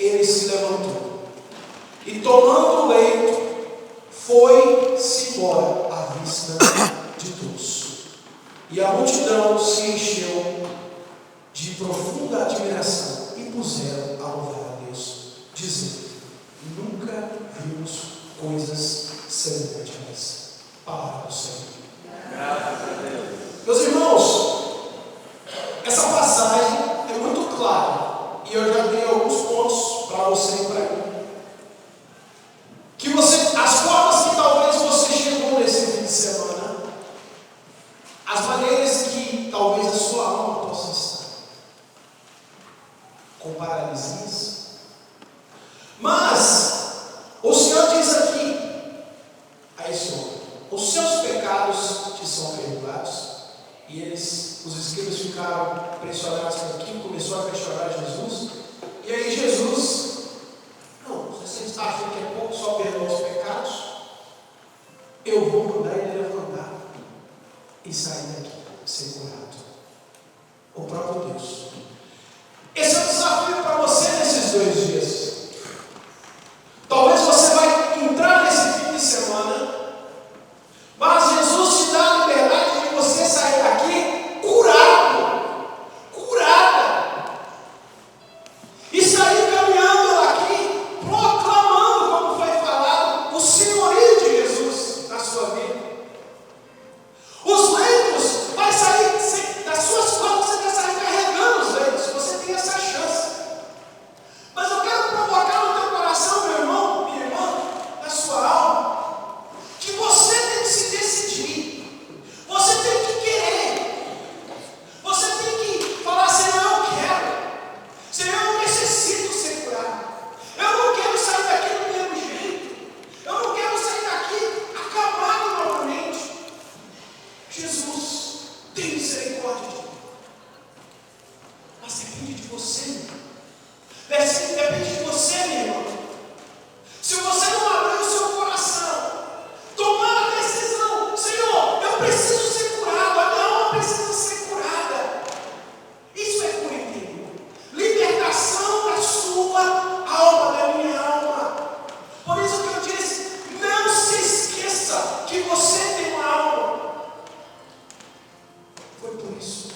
ele se levantou e, tomando o leito, foi-se embora à vista de todos. E a multidão se encheu de profunda admiração e puseram a louvar a Deus, dizendo: nunca vimos coisas semelhantes a essa. Palavra do Senhor. Graças a Deus. Meus irmãos, essa passagem é muito clara e eu já dei alguns pontos para você e para mim. As formas que talvez você chegou nesse fim de semana, as maneiras que talvez a sua alma possa estar, com paralisias. Mas o Senhor diz aqui a esse homem: os seus pecados te são perdoados. E os escribas ficaram impressionados com aquilo, começou a questionar Jesus. E aí Jesus: não, você está achando que é pouco só perdoar os pecados? Eu vou mandar ele levantar e sair daqui, ser curado. O próprio Deus. Esse é o desafio para você nesses 2 dias. Talvez você vai entrar nesse fim de semana, mas Jesus te dá a liberdade de você sair daqui curado, curada, e sair caminhando daqui, proclamando, como foi falado, o senhorio de Jesus na sua vida. Os leitos vai sair das suas costas, você vai sair carregando os leitos. Você tem essa chance. Mas eu quero provocar no teu coração, meu irmão, minha irmã, na sua alma, que você tem que se decidir. Você tem que querer. Você tem que falar: Senhor, eu quero. Senhor, eu necessito ser curado. Eu não quero sair daqui do mesmo jeito. Eu não quero sair daqui acabado novamente. Jesus, tem misericórdia de mim. Mas depende de você. Depende de você, minha irmã. Se você não abrir o seu coração, tomar a decisão: Senhor, eu preciso ser curado, a minha alma precisa ser curada. Isso é cura interior. Libertação da sua alma, da minha alma. Por isso que eu disse: não se esqueça que você tem uma alma. Foi por isso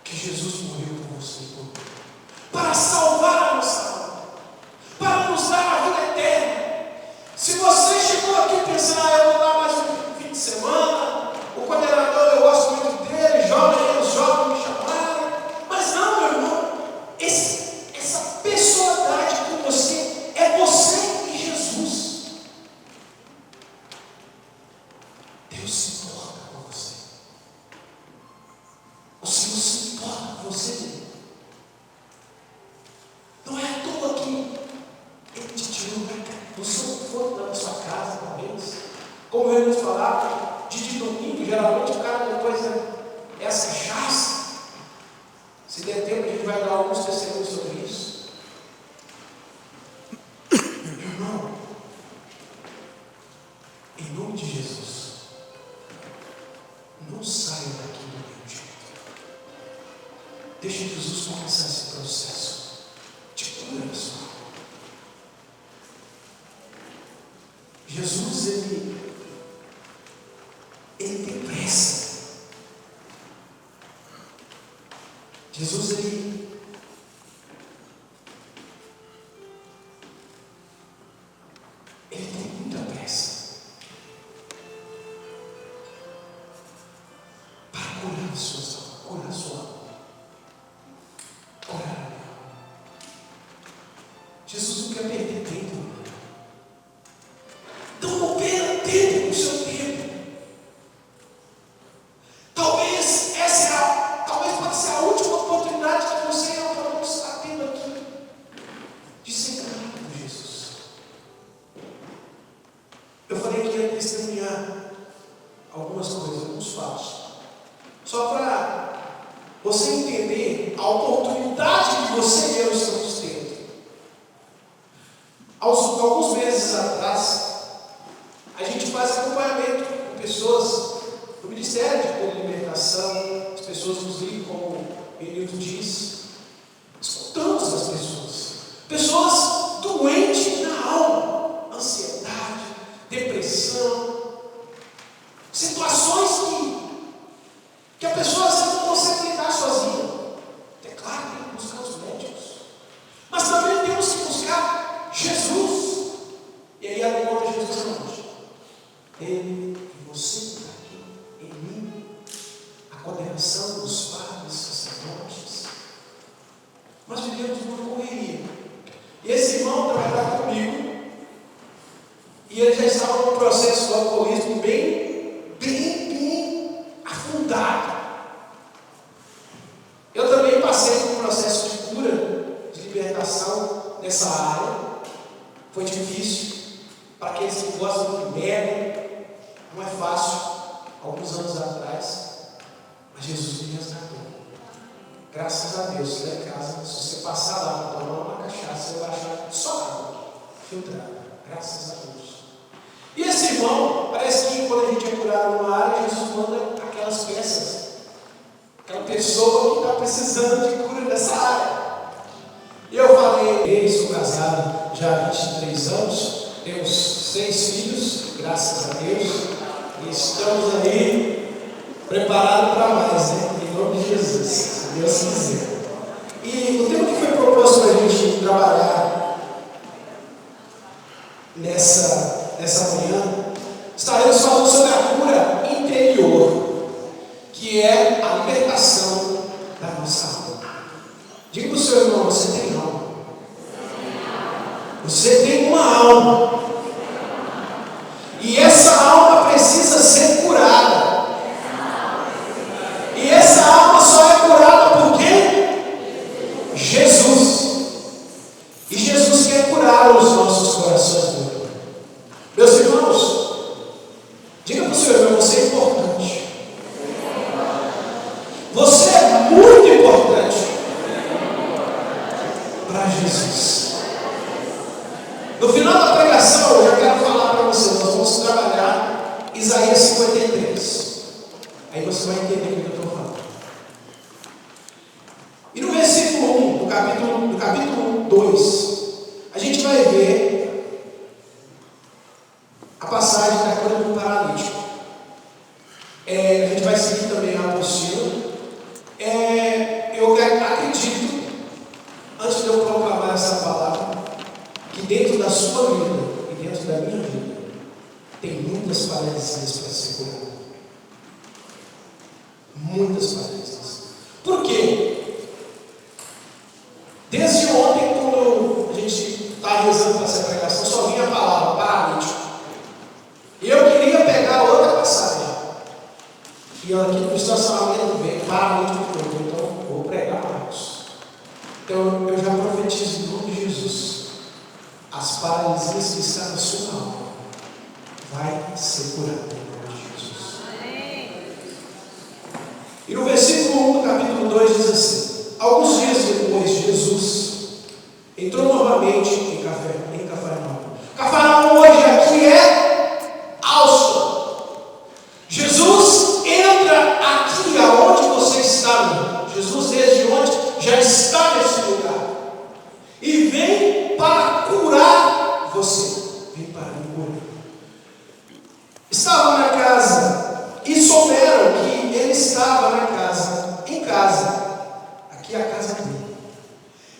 que Jesus morreu por você e por mim, para salvar a nossa alma, para nos dar a vida eterna. Se você chegou aqui pensando: eu vou dar mais um fim de semana, o coordenador, eu gosto muito dele, os jovens me chamaram. Mas não, meu irmão, essa pessoalidade com você é você e Jesus. Deus se importa com você. O Senhor se importa com você. Não é à toa que Ele te tirou do seu conforto da sua casa, talvez. Como eu ia falar, de domingo, geralmente o cara depois essa cachaça. Se der tempo, a gente vai dar alguns testemunhos sobre isso. Meu irmão, em nome de Jesus, não saia daqui do mesmo jeito. Deixa Jesus começar esse processo de cura na sua alma. Jesus, ele tem pressa. Jesus, ele tem muita pressa para curar a sua alma, curar a sua alma, curar a minha alma. Jesus não quer perder tempo. Então não perca tempo com o seu tempo. Talvez talvez pode ser a última oportunidade que você e eu podemos estar tendo aqui de ser curado por Jesus. Eu falei que ia testemunhar algumas coisas, alguns fatos, só para você entender a oportunidade que você e eu estamos tendo. Alguns meses atrás, a gente faz acompanhamento com pessoas do Ministério de Cura e Libertação. As pessoas nos ligam, como o Benilton diz. Escutamos as pessoas. Pessoas vivíamos uma correria. E esse irmão trabalhava comigo, e ele já estava num processo do alcoolismo bem afundado. Eu também passei por um processo de cura, de libertação nessa área. Foi difícil. Para aqueles que gostam de merda, não é fácil. Alguns anos atrás, mas Jesus me resgatou. Graças a Deus, lá em casa, se você passar lá para tomar uma cachaça, você vai achar só água filtrada. Graças a Deus. E esse irmão, parece que quando a gente é curado numa área, Jesus manda aquelas peças. Aquela pessoa que está precisando de cura nessa área. E eu falei, sou casado já há 23 anos, temos 6 filhos, graças a Deus, e estamos aí preparados para mais, né? Em nome de Jesus, se Deus quiser. E o tema que foi proposto para a gente trabalhar nessa manhã, estaremos falando sobre a cura interior, que é a libertação da nossa alma. Diga para o seu irmão, você tem alma. Você tem uma alma. E essa alma precisa ser curada. E essa alma só é curada por quem? Jesus. E Jesus quer curar os nossos corações. Meus irmãos, diga para o seu irmão, você é importante. Você é muito importante para Jesus. No final da pregação, eu já quero falar para vocês, nós vamos trabalhar Isaías 53. Aí você vai entender o que eu estou falando. E no versículo 1, no capítulo 2, a gente vai ver a passagem da cura do paralítico. A gente vai seguir também a apostila. Eu acredito, antes de eu proclamar essa palavra, que dentro da sua vida e dentro da minha vida tem muitas paralisias para ser curadas. Muitas paralisias. Por quê? Desde ontem, quando a gente estava rezando para essa pregação, só vinha a palavra paralítico. E eu queria pegar outra passagem. E aqui no estacionamento vem paralítico de novo. Então vou pregar Marcos. Então eu já profetizo em nome de Jesus. As paralisias que estão na sua alma vai ser curada em nome de Jesus. E no versículo 1 do capítulo 2 diz assim: alguns dias depois, Jesus entrou novamente em Cafarnaum. Cafarnaum hoje aqui é Alstom. Jesus entra aqui aonde você está. Jesus desde onde já está nesse lugar. E vem para curar você. Vem para me curar. Estava na casa e souberam que ele estava em casa. Aqui é a casa dele.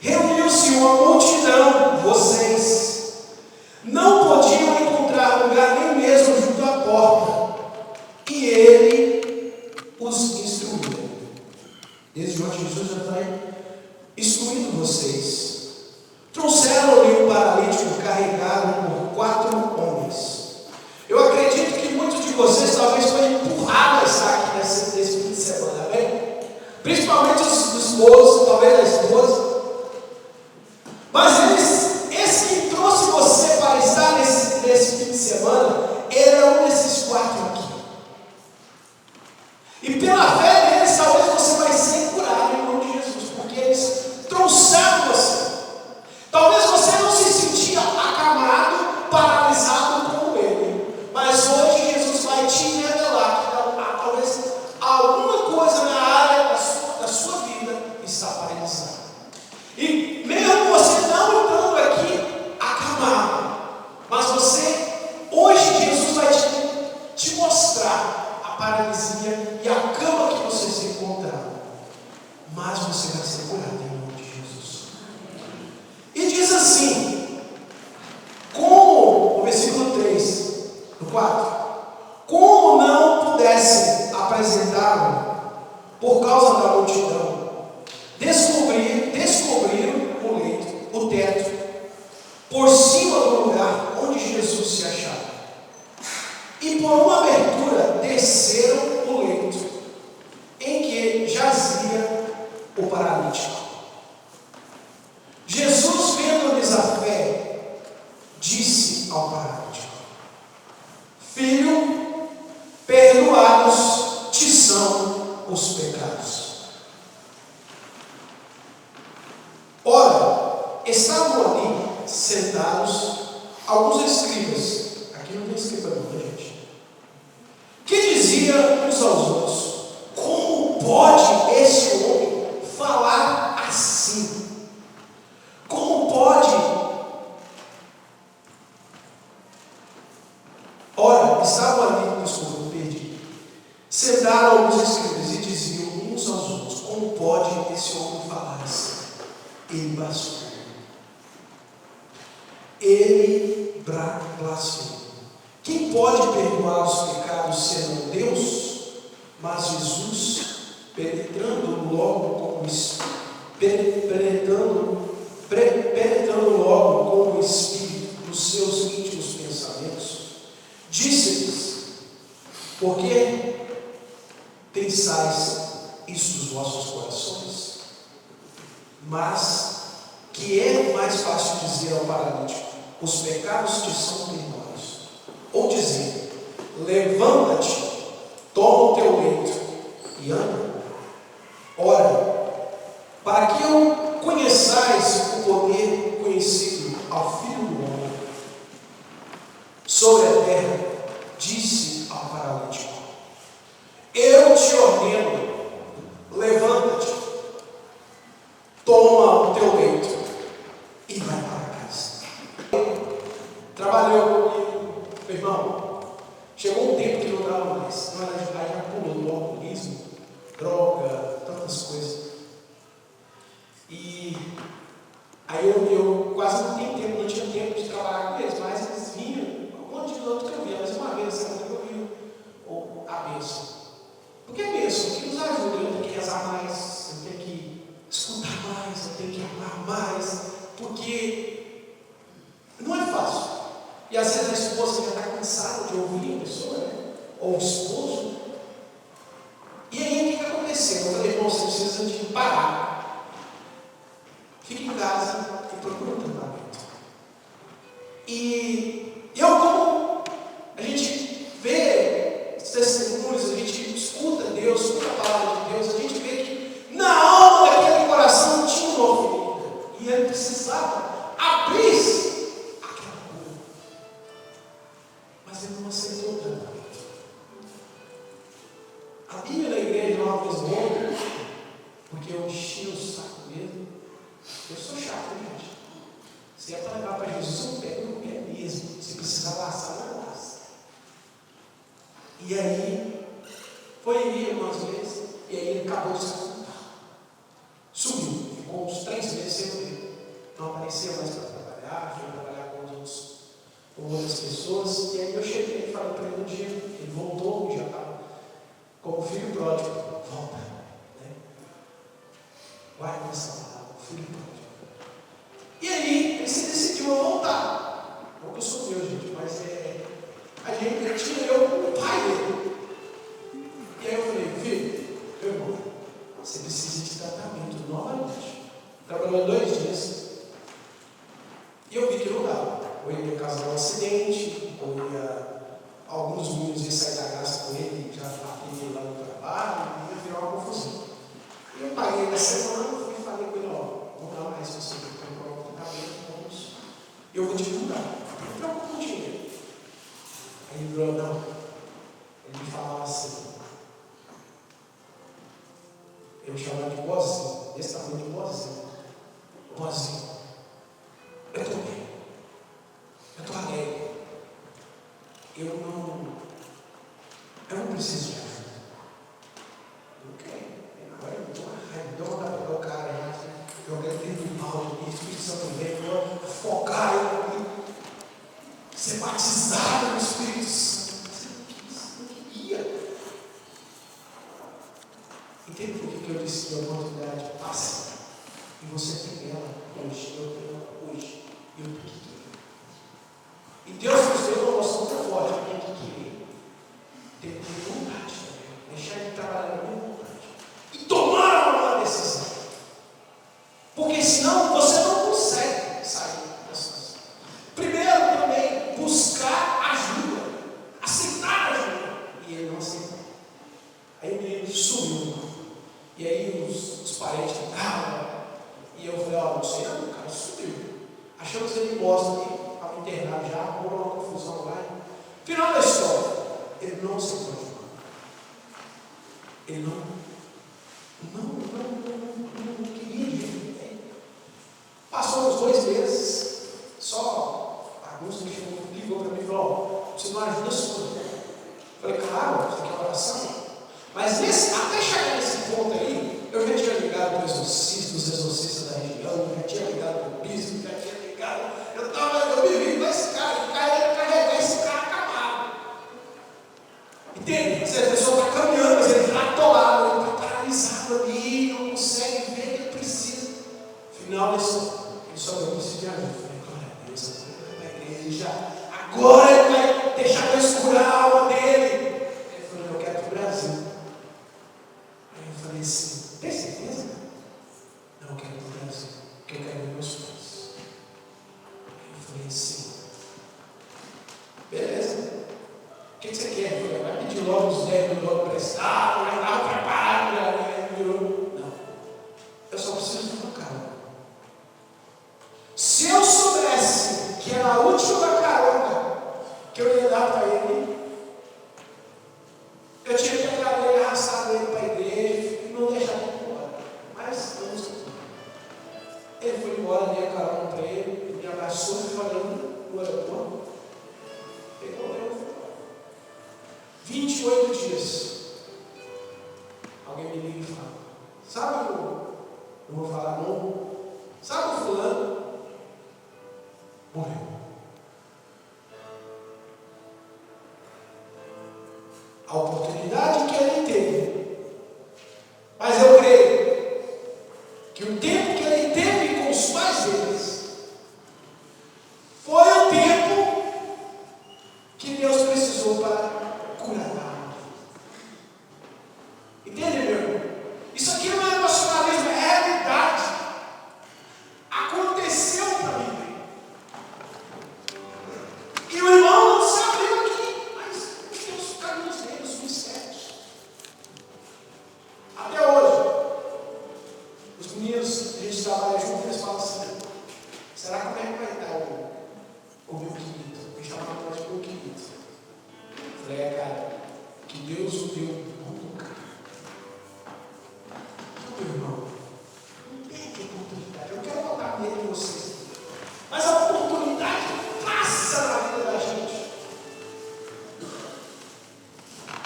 Reuniu-se uma multidão, vocês não podiam encontrar lugar nem mesmo junto à porta. E ele os instruía. Desde onde Jesus já está instruindo vocês. Trouxeram-lhe um paralítico carregado por 4 homens. Eu acredito que muitos de vocês talvez foram empurrados a estar aqui nesse fim de semana, amém? Principalmente os esposos, talvez a esposa. Mas esse que trouxe você para estar nesse fim de semana, ele é um desses 4 aqui. E pela fé deles, talvez você vai ser curado em nome de Jesus, porque eles trouxeram você. Talvez você não se sentia acamado, paralisado como ele, mas hoje Jesus vai te revelar que talvez alguma coisa na área da sua vida está paralisada. estavam ali sentados alguns escribas. Aqui não tem escriba não, gente. Que dizia uns aos outros: como pode esse homem falar assim? Como pode? Ora, estavam ali, desculpa, perdi. Sentaram alguns escribas e diziam uns aos outros: como pode esse homem falar assim? Ele blasfema. Ele blasfema. Quem pode perdoar os pecados senão Deus? Mas Jesus, penetrando logo com o Espírito nos seus íntimos pensamentos, disse-lhes: por que pensais isso nos vossos corações? Mas que é mais fácil dizer ao paralítico: os pecados te são perdoados, ou dizer: levanta-te, toma o teu leito e anda? Ora, para que eu conheçais o poder conhecido ao Filho do Homem sobre a terra, disse ao paralítico: eu te ordeno, levanta-te, toma o teu leito e vai para casa. Trabalhou comigo, meu irmão. Chegou um tempo que não dava mais. Não era de lá, já pulou do alcoolismo, droga, tantas coisas. E aí eu quase não tinha tempo, não tinha tempo de trabalhar com eles, mas eles vinham, um monte de outro que eu via, mas uma vez na semana eu via a bênção. Porque a bênção que nos ajuda, eu tenho que rezar mais, eu tenho que escutar mais, eu tenho que amar mais, porque não é fácil. E às vezes a esposa já está cansada de ouvir a pessoa, né? Ou o esposo. E aí o que aconteceu? Eu falei: irmão, você precisa de parar. Fique em casa e procure um tratamento. E como a gente vê os testemunhos, a gente escuta Deus, escuta a palavra de Deus, a gente vê que na alma daquele coração tinha uma ferida. E ele precisava abrir aquela cura. Mas ele não aceitou o tratamento. A Bíblia da igreja uma vez outra, porque eu enchi o saco mesmo. Eu sou chato, gente. Se é para levar para Jesus, eu pego no pé mesmo. Se precisar laçar, não laça. E aí, foi ali algumas vezes, e aí ele acabou de se afundar. Sumiu, ficou uns 3 meses sem ver. Não aparecia mais para trabalhar, foi trabalhar com outras pessoas. E aí eu cheguei e falei para ele um dia, ele voltou, já estava como filho pródigo. Volta, né? Vai nessa palavra, filho pródigo. E aí, ele se decidiu a voltar. Não que eu sou Deus, gente, mas a gente tinha eu como pai dele. E aí eu falei: filho, meu irmão, você precisa de tratamento novamente. Trabalhou 2 dias. E eu vi que não dava. Ou ele ia causar um acidente, ou alguns meninos iam sair da graça com ele, já bater lá no trabalho, e ia virar uma confusão. E eu paguei na semana e falei com ele: ó, não dá mais você. Eu vou te mudar, não me preocupa com dinheiro. Aí ele falou: não. Ele me falava assim, eu chamava de Bozinho, desse tamanho de Bozinho. Bozinho, eu estou bem, eu estou alegre, eu não preciso de ajuda. Ok, agora eu estou uma raiva, deu uma pegar o cara, jogar dentro do balde, o Espírito Santo veio, focar em ser batizado no Espírito Santo. Você não queria. Entende por que eu disse que a oportunidade passa? E você tem ela hoje, eu tenho ela hoje, e eu tenho que querer. E Deus nos deu uma noção tão forte, eu tenho que querer. Tenho que ter vontade também, deixar de trabalhar na minha vontade. E tomar uma decisão. Porque senão você não consegue sair dessa situação. Primeiro também, buscar ajuda. Aceitar ajuda. E ele não aceitou. Aí o menino sumiu. E aí os parentes ficaram. E eu falei: ó, não sei não, o cara sumiu. Achamos ele em Boston, estava internado já, arrumou uma confusão lá. Final da história, ele não se transformou. Ele não queria ir. Passou uns 2 meses, só alguns ligou para mim e falou: preciso de uma ajuda sua. Falei: claro, você quer oração? Mas até chegar nesse ponto aí, eu já tinha ligado para os exorcistas da região, eu já tinha ligado para o bispo, já tinha ligado. Eu me vi com esse cara, carregar esse cara acabado. Entende? A pessoa está caminhando, mas ele está atolado, ele está paralisado ali, não consegue ver que ele precisa. Afinal, ele só não precisa de ajuda. Eu falei: glória a Deus, agora ele vai deixar Deus curar a alma dele. Ele falou: eu quero ir para o Brasil. Aí eu falei assim: tem certeza? Não, eu quero ir para o Brasil, porque eu quero ver meus pais. Aí eu falei assim: beleza, o que você quer? Eu falei: vai pedir logo os 10 mil dólares emprestados, já estava preparado, não, eu só preciso de uma carona. Se eu soubesse que era a última carona que eu ia dar para ele, eu tinha que pegar ele, arrastar ele para a igreja e não deixar ele embora. Mas eu não sei. Ele foi embora, dei a carona para ele, me abraçou e falando no aeroporto. Pegou eu e foi embora. 28 dias. Alguém me liga e fala: sabe o, não vou falar não, sabe o fulano? Morreu. A oportunidade que ele teve, mas eu creio que o tempo que ele teve com os pais deles foi o tempo que Deus precisou para curar a alma. Entende, meu irmão? Isso aqui não é emocionalismo, é realidade. Aconteceu para mim. E o irmão não sabia aqui, mas tem os caminhos dele, os mistérios. Até hoje, os meninos, a gente trabalha junto, eles falam assim: será como é que vai dar o meu querido? Me chamaram mais de meu querido. Eu falei: cara, que Deus o deu bom lugar. Então, meu irmão, não perde a oportunidade. Eu quero botar medo em vocês, mas a oportunidade passa na vida da gente.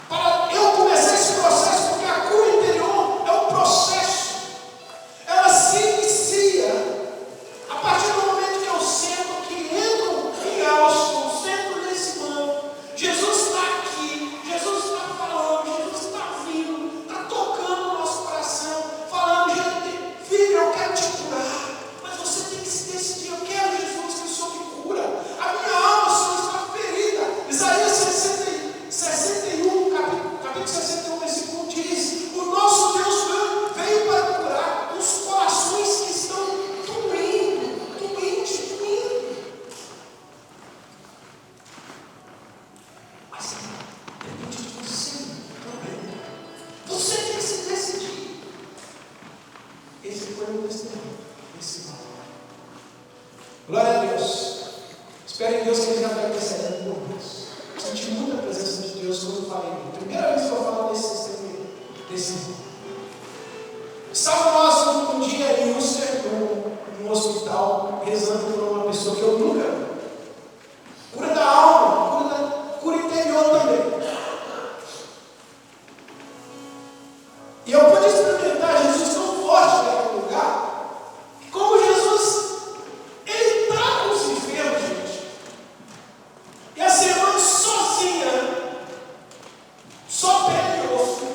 Para eu começar esse processo, porque a cura interior é um processo, ela se inicia a partir do momento que eu sento, que entro em Austin, sento nesse banco. Jesus está aqui, Jesus está falando, Jesus está vindo, está tocando o nosso coração, falando: gente, filho, eu quero te curar, mas você tem que se decidir. Eu quero Jesus que o Senhor me cura. A minha alma só está ferida. Isaías 61, capítulo 61, versículo 1 diz: o nosso Deus veio para curar os corações que estão doendo. Mas depende de você também. Você tem que se decidir. Esse foi o meu testemunho. Glória a Deus. Espero em Deus que Ele já vai percebendo por nós. Senti muita presença de Deus quando eu falei. Primeira vez que eu falo desse testemunho. Estava nós um dia em Ulster, num hospital, rezando por uma pessoa que eu nunca vi. Cura da alma, cura interior também. E eu pude experimentar Jesus tão forte naquele lugar, que como Jesus, Ele está com os enfermos, gente. E a semana sozinha, só pele e osso.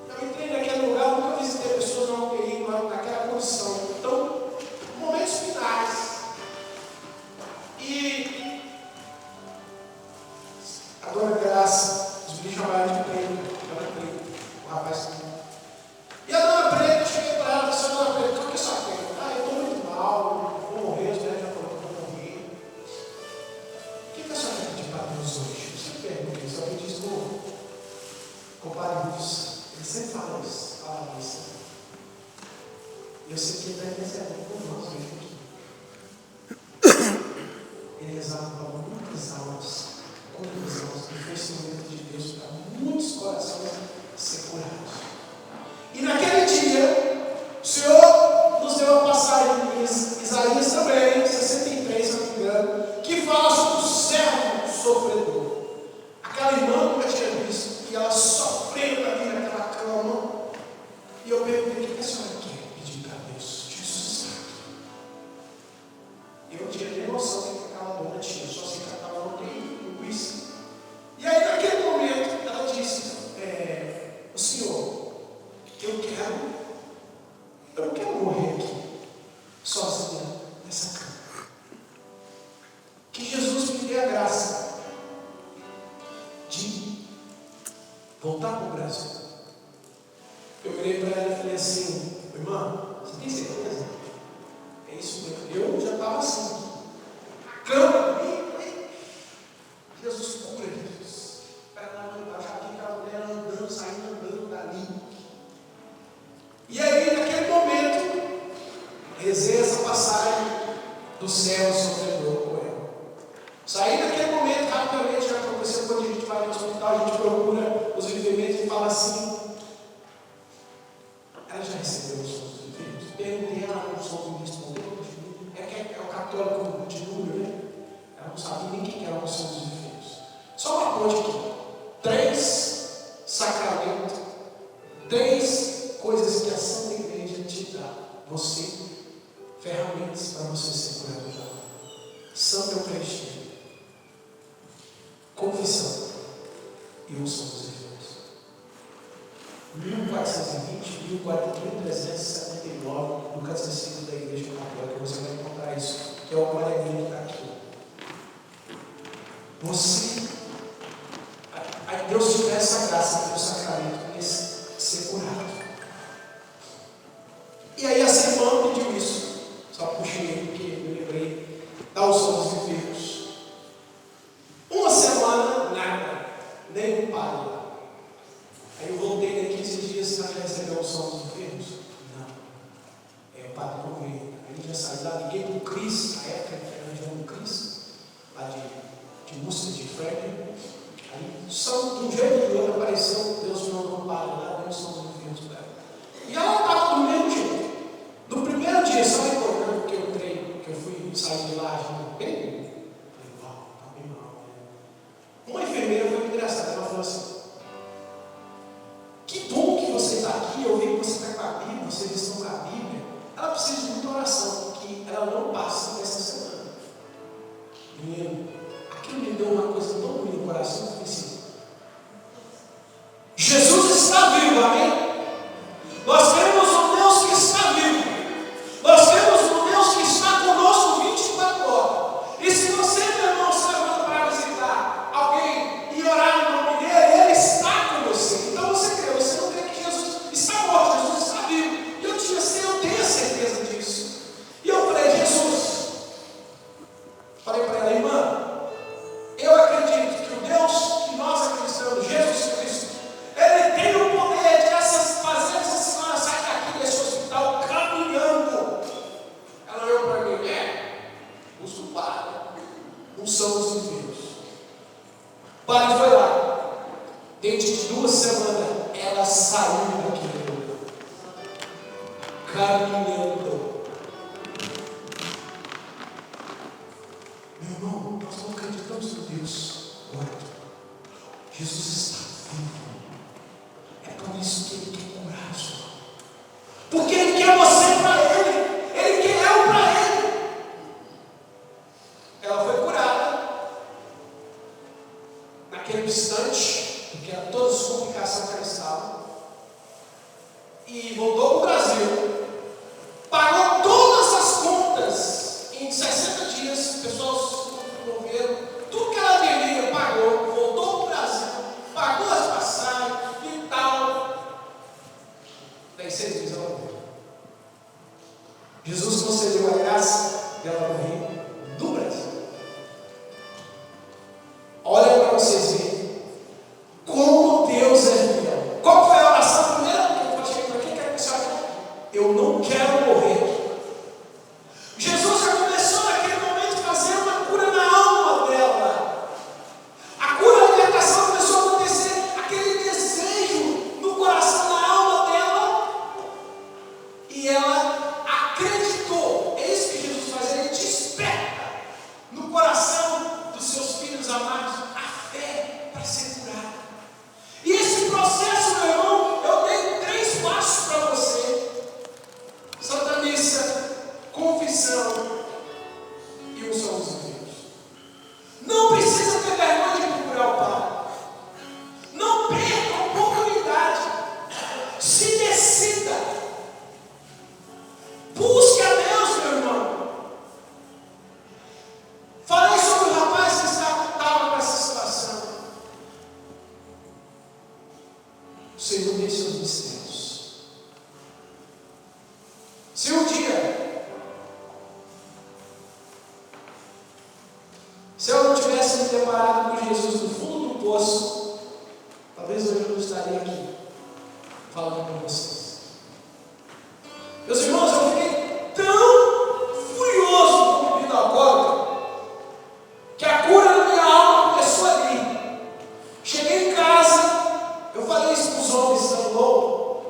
Eu entrei naquele lugar, nunca visitei pessoas na UTI, naquela condição. Então, momentos finais, sozinha nessa cama. Que Jesus me dê a graça de voltar para o Brasil. Eu virei para ela e falei assim: irmã, você tem certeza? É isso mesmo. Eu já estava assim, a cama, Jesus cura, Jesus. Para lá, eu já vi aquela mulher andando, saindo andando dali. E aí, naquele momento, rezei essa passagem do céu sofredor com ela. Saí naquele momento, rapidamente, já aconteceu quando a gente vai no hospital, a gente procura os enfermeiros e fala assim: ela já recebeu os sons dos enfermos? Perguntei, ela não soube me responder. É o católico de número, né? Ela não sabia nem quem era o som dos enfermos. Só uma ponte aqui: 3 sacramentos, 3 coisas que a Santa Igreja te dá. Você, ferramentas para você ser curado. Santa Eucaristia, confissão e unção dos enfermos. 1420, 1379, no Catecismo da Igreja Católica, você vai encontrar isso, que é o amarelinho que está aqui. Você, aí Deus te dá essa graça do sacramento, ser curado. E aí essa irmã pediu isso, só puxei porque eu lembrei da unção dos enfermos. Uma semana, nada, nem um padre lá. Aí eu voltei daqui 15 dias, você já recebeu a unção dos enfermos? Não. O padre não veio. Aí já saiu lá, liguei para o Cris, na época que era região do Cris, lá de música de Fred. Aí só de um jeito ou de outro apareceu, Deus me mandou um padre lá, deu a unção dos enfermos para ela. E ela estava do mesmo jeito. No primeiro dia, só recordando que eu entrei, que eu fui sair de lá, bem, uau, está bem mal. Uma enfermeira foi engraçada, ela falou assim: que bom que você está aqui, eu vi que você está com a Bíblia, vocês estão com a Bíblia. Ela precisa de muita oração, porque ela não passa nessa semana. Menino, aquilo me deu uma coisa tão ruim no coração, eu falei assim: Jesus está vivo, amém? Nós temos um Deus que está vivo. Nós temos um Deus que está conosco 24 horas. E se você, meu irmão, se levanta para visitar alguém e orar no nome dele, ele está com você. Então você crê, você não crê que Jesus está morto, Jesus está vivo. E eu tenho a certeza disso. E eu falei: Jesus, falei para ela: irmã, eu acredito que o Deus que nós acreditamos, Jesus Cristo, ele tem o poder de fazer essa senhora sair daqui desse hospital caminhando. Ela olhou para mim: busca o padre, unção dos enfermos. O padre foi lá. Dentro de 2 semanas, ela saiu daquele lugar, caminhando. Meu irmão, nós não acreditamos no Deus morto. Jesus está vivo. É por isso que Ele quer curar a sua alma. Porque Ele quer você para Ele. Ele quer eu para Ele. Ela foi curada naquele instante, porque era toda a complicação que ela estava, e voltou para o Brasil. Pagou todas as contas em 60 dias. As pessoas se envolveram. Tudo que ela devia pagou. Voltou para o Brasil. Pagou as passagens e tal. Daí 6 dias ela morreu. Jesus concedeu a graça dela morrer do Brasil. Olha para vocês verem como Deus é fiel. Qual foi a oração primeira que eu cheguei para quem quer que você olhe? Eu não quero morrer. Jesus já começou naquele momento a fazer uma cura na alma dela. A cura, a libertação começou a acontecer. Aquele desejo no coração, na alma dela. E ela acreditou. É isso que Jesus faz. Ele desperta no coração dos seus filhos amados a fé para ser curada. E esse processo, meu irmão, eu dei 3 passos para você: Santa Missa, confissão e unção dos enfermos. Não precisa ter vergonha de procurar o Pai. Não perca a oportunidade. Se decida. Busque a Deus, meu irmão. Se eu não tivesse me deparado com Jesus no fundo do poço, talvez hoje eu não estaria aqui falando com vocês. Meus irmãos, eu fiquei tão furioso com a bebida alcoólica que a cura da minha alma começou ali. Cheguei em casa, eu falei isso para os homens, estão loucos.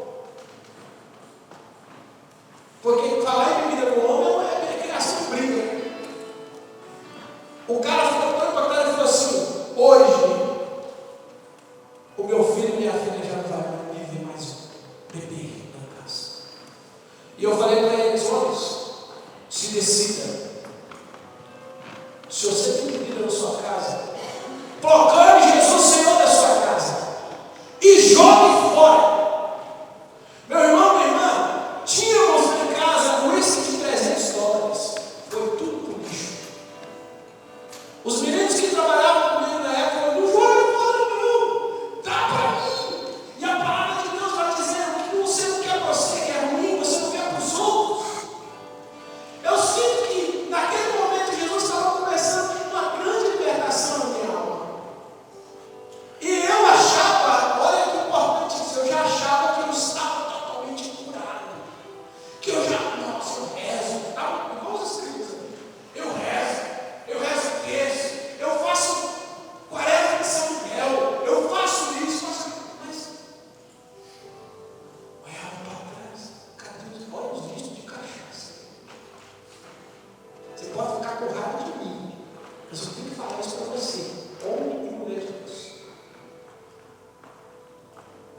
Porque falar em bebida com o homem é criação de briga. O cara ficou tão impactado e falou assim: hoje, o meu filho e minha filha já não vai me ver mais beber na casa. E eu falei para eles: homens, se decida. Se você tem bebida na sua casa, proclame Jesus Senhor da sua casa e jogue fora. Meu irmão, minha irmã, tínhamos em casa um uísque de $300. Foi tudo pro lixo. Os meninos que trabalhavam comigo na época, não joga fora não, dá para mim. E a palavra de Deus vai dizer: o que você não quer você, que é ruim, você não quer para os outros. Eu sinto que naquele momento Jesus estava começando uma grande libertação na minha alma. E eu achava, olha que importante isso, eu já achava que eu estava totalmente curado. Que eu já, nossa, eu rezo, igual os escritos aqui. Eu rezo texto, eu faço 40 de São Miguel, eu faço isso, mas olhava para trás, cadê os olhos listos de cachaça? Você pode ficar com raiva de mim, mas eu tenho que falar isso para você, homem e mulher de Deus.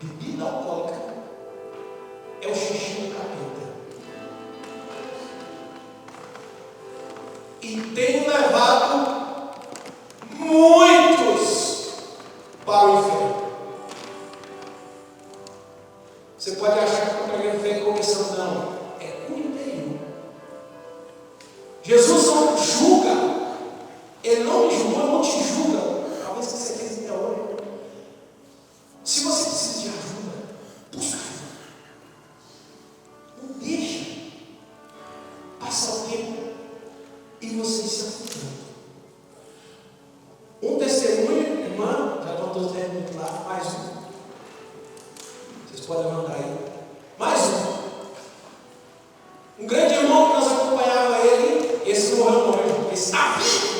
Bebida alcoólica é o xixi do capeta. E tem levado muitos para o inferno. Você pode achar que está pregando fé em comissão, não. É cura interior. Jesus não julga. Ele não me julga, não te julga. Talvez você fez minha hora. Se você precisa de ajuda, busca ajuda. Não deixa passar o tempo e você se afundando. Um testemunho, irmã, já estão todos terminando lá, mais um. Vocês podem mandar aí. Mais um. Um grande irmão que nós acompanhava ele, esse morreu, esse está vivo.